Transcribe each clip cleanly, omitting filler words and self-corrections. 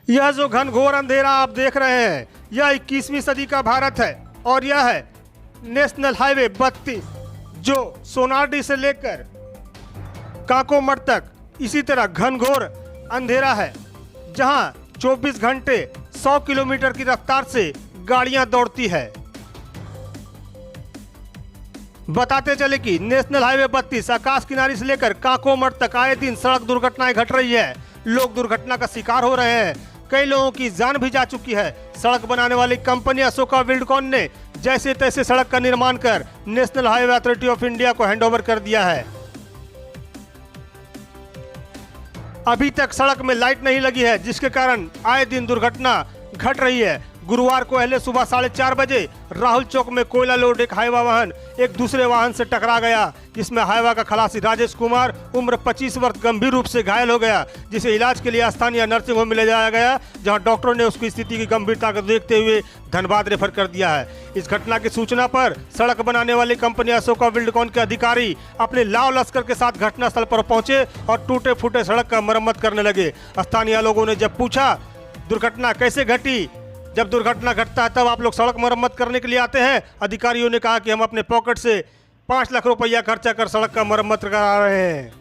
यह जो घनघोर अंधेरा आप देख रहे हैं, यह 21वीं सदी का भारत है और यह है नेशनल हाईवे 32 जो सोनारडी से लेकर काकोमठ तक इसी तरह घनघोर अंधेरा है, जहां 24 घंटे 100 किलोमीटर की रफ्तार से गाड़ियां दौड़ती है। बताते चले कि नेशनल हाईवे 32 आकाश किनारे से लेकर काकोमठ तक आए दिन सड़क दुर्घटनाएं घट रही है। लोग दुर्घटना का शिकार हो रहे हैं, कई लोगों की जान भी जा चुकी है। सड़क बनाने वाली कंपनी अशोका बिल्डकॉन ने जैसे तैसे सड़क का निर्माण कर national highway authority of India को हैंडओवर कर दिया है। अभी तक सड़क में लाइट नहीं लगी है, जिसके कारण आए दिन दुर्घटना घट रही है। गुरुवार को पहले सुबह 4:30 बजे राहुल चौक में कोयला लोड एक हाईवा वाहन एक दूसरे वाहन से टकरा गया, जिसमें हाईवा का खलासी राजेश कुमार उम्र 25 वर्ष गंभीर रूप से घायल हो गया, जिसे इलाज के लिए स्थानीय नर्सिंग होम में ले जाया गया, जहां डॉक्टरों ने उसकी स्थिति की गंभीरता को देखते हुए धनबाद रेफर कर दिया है। इस घटना की सूचना पर सड़क बनाने वाली कंपनी अशोका बिल्डकॉन के अधिकारी अपने लाव लश्कर के साथ घटनास्थल पर पहुंचे और टूटे फूटे सड़क का मरम्मत करने लगे। स्थानीय लोगों ने जब पूछा दुर्घटना कैसे घटी, जब दुर्घटना घटता है तब आप लोग सड़क मरम्मत करने के लिए आते हैं, अधिकारियों ने कहा कि हम अपने पॉकेट से 5 लाख रुपया खर्चा कर सड़क का मरम्मत करा रहे हैं।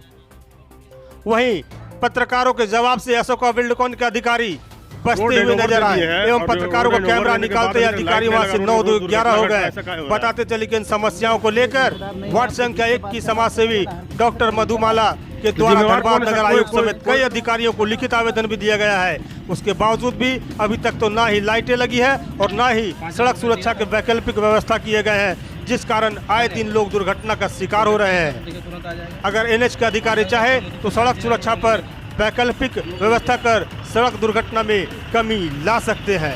वहीं पत्रकारों के जवाब से अशोका बिल्डकॉन के अधिकारी बचते हुए नजर आए एवं पत्रकारों का कैमरा निकालते ही अधिकारी वहां से 9-11 हो गए। बताते चले कि इन समस्याओं को लेकर वार्ड संख्या 1 की समाजसेवी डॉक्टर मधुमाला के द्वारा धनबाद नगर आयुक्त समेत कई अधिकारियों को लिखित आवेदन भी दिया गया है। उसके बावजूद भी अभी तक तो ना ही लाइटें लगी है और ना ही सड़क सुरक्षा के वैकल्पिक व्यवस्था किए गए हैं, जिस कारण आए दिन लोग दुर्घटना का शिकार हो रहे हैं। अगर एनएच के अधिकारी चाहे तो सड़क सुरक्षा पर वैकल्पिक व्यवस्था कर सड़क दुर्घटना में कमी ला सकते हैं।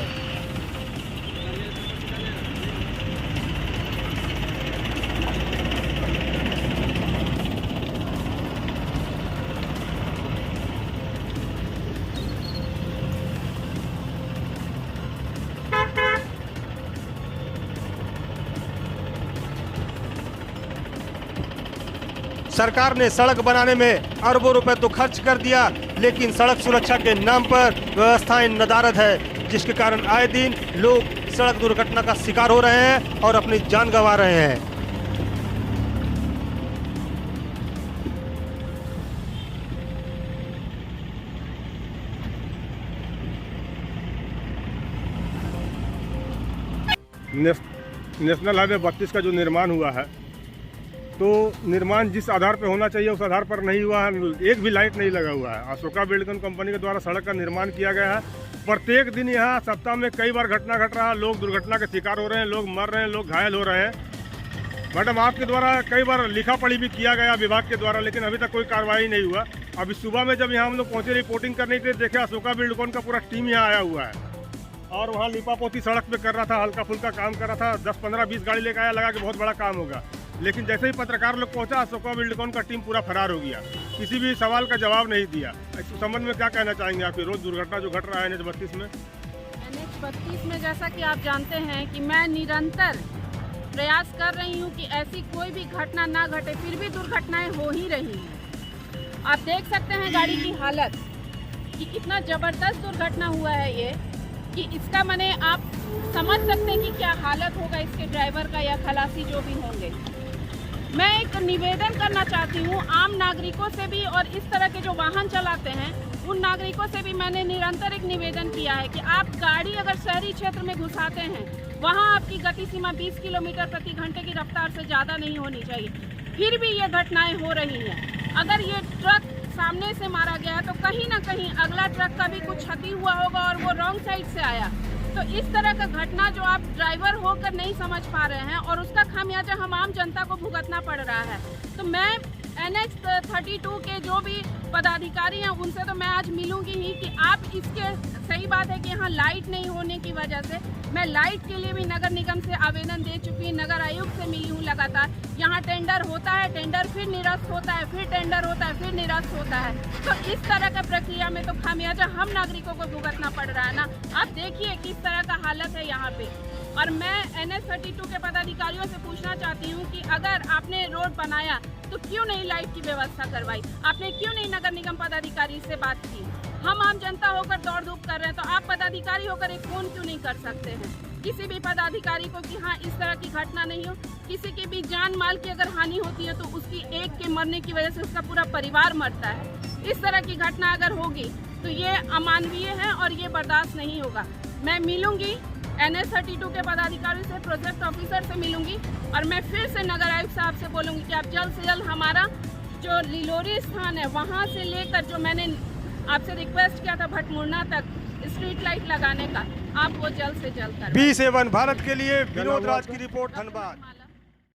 सरकार ने सड़क बनाने में अरबों रुपए तो खर्च कर दिया, लेकिन सड़क सुरक्षा के नाम पर व्यवस्थाएं नदारद है, जिसके कारण आए दिन लोग सड़क दुर्घटना का शिकार हो रहे हैं और अपनी जान गंवा रहे हैं। नेशनल हाईवे 32 का जो निर्माण हुआ है, तो निर्माण जिस आधार पर होना चाहिए उस आधार पर नहीं हुआ है। एक भी लाइट नहीं लगा हुआ है। अशोका बिल्डकॉन कंपनी के द्वारा सड़क का निर्माण किया गया है। प्रत्येक दिन यहाँ सप्ताह में कई बार घटना घट रहा है, लोग दुर्घटना के शिकार हो रहे हैं, लोग मर रहे हैं, लोग घायल हो रहे हैं। मैडम, आपके द्वारा कई बार लिखा पढ़ी भी किया गया विभाग के द्वारा, लेकिन अभी तक कोई कार्रवाई नहीं हुआ। अभी सुबह में जब यहाँ हम लोग पहुँचे रिपोर्टिंग करने के लिए, देखे अशोका बिल्डकॉन का पूरा टीम यहाँ आया हुआ है और वहाँ लिपापोती सड़क पे कर रहा था, हल्का फुल्का काम कर रहा था। 10, 15, 20 गाड़ी लेकर आया, लगा कि बहुत बड़ा काम होगा, लेकिन जैसे ही पत्रकार लोग पहुंचा अशोका बिल्डकॉन का टीम पूरा फरार हो गया, किसी भी सवाल का जवाब नहीं दिया। इस संबंध में क्या कहना चाहेंगे आप? रोज दुर्घटना जो घट रहा है NH 32 में? NH 32 में जैसा कि आप जानते हैं कि मैं निरंतर प्रयास कर रही हूं कि ऐसी कोई भी घटना ना घटे, फिर भी दुर्घटनाएं हो ही रही हैं। आप देख सकते हैं गाड़ी की हालत कि कितना जबरदस्त दुर्घटना हुआ है ये, कि इसका मैंने आप समझ सकते हैं कि क्या हालत होगा इसके ड्राइवर का या खलासी जो भी होंगे। मैं एक निवेदन करना चाहती हूँ आम नागरिकों से भी, और इस तरह के जो वाहन चलाते हैं उन नागरिकों से भी मैंने निरंतर एक निवेदन किया है कि आप गाड़ी अगर शहरी क्षेत्र में घुसाते हैं, वहाँ आपकी गति सीमा 20 किलोमीटर प्रति घंटे की रफ्तार से ज़्यादा नहीं होनी चाहिए। फिर भी ये घटनाएं हो रही हैं। अगर ये ट्रक सामने से मारा गया तो कहीं ना कहीं अगला ट्रक का भी कुछ क्षति हुआ होगा और वो रॉन्ग साइड से आया। तो इस तरह का घटना जो आप ड्राइवर होकर नहीं समझ पा रहे हैं और उसका खामियाजा हम आम जनता को भुगतना पड़ रहा है। तो मैं NH 32 के जो भी पदाधिकारी हैं उनसे तो मैं आज मिलूंगी ही कि आप इसके, सही बात है कि यहाँ लाइट नहीं होने की वजह से मैं लाइट के लिए भी नगर निगम से आवेदन दे चुकी हूँ, नगर आयुक्त से मिली हूँ लगातार। यहाँ टेंडर होता है, टेंडर फिर निरस्त होता है, फिर टेंडर होता है, फिर निरस्त होता है। तो इस तरह का प्रक्रिया में तो खामियाजा हम नागरिकों को भुगतना पड़ रहा है ना। आप देखिए किस तरह का हालत है यहाँ पे। और मैं NH 32 के पदाधिकारियों से पूछना चाहती हूँ कि अगर आपने रोड बनाया तो क्यों नहीं लाइट की व्यवस्था करवाई? आपने क्यों नहीं नगर निगम पदाधिकारी से बात की? हम आम जनता होकर दौड़ धूप कर रहे हैं, तो आप पदाधिकारी होकर एक फोन क्यों नहीं कर सकते हैं किसी भी पदाधिकारी को कि हाँ इस तरह की घटना नहीं हो। किसी की भी जान माल की अगर हानि होती है तो उसकी एक के मरने की वजह से उसका पूरा परिवार मरता है। इस तरह की घटना अगर होगी तो ये अमानवीय है और ये बर्दाश्त नहीं होगा। मैं मिलूंगी NH32 के पदाधिकारी से, प्रोजेक्ट ऑफिसर से मिलूंगी और मैं फिर से नगर आयुक्त साहब से बोलूंगी कि आप जल्द से जल्द हमारा जो लिलोरी स्थान है वहाँ से लेकर जो मैंने आपसे रिक्वेस्ट किया था भटमुरना तक स्ट्रीट लाइट लगाने का, आप वो जल्द से जल्द करें। B7 भारत के लिए विनोद राज की रिपोर्ट, धनबाद।